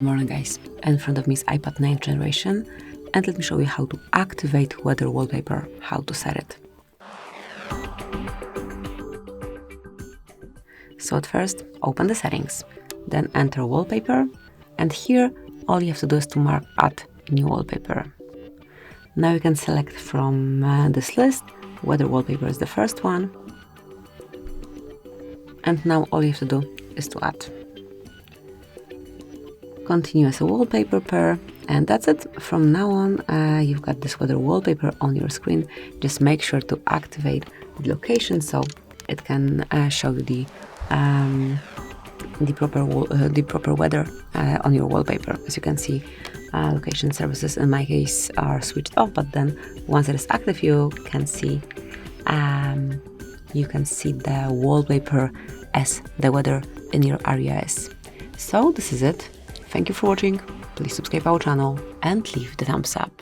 Good morning guys, in front of me is iPad 9th generation and let me show you how to activate weather wallpaper, how to set it. So at first open the settings, then enter wallpaper, and here all you have to do is to mark add new wallpaper. Now you can select from this list, weather wallpaper is the first one, and now all you have to do is to add. Continue as a wallpaper pair, and that's it. From now on you've got this weather wallpaper on your screen. Just make sure to activate the location so it can show you the proper weather on your wallpaper. As you can see, location services in my case are switched off, but then once it is active you can see the wallpaper as the weather in your area is. So this is it. Thank you for watching, please subscribe our channel and leave the thumbs up.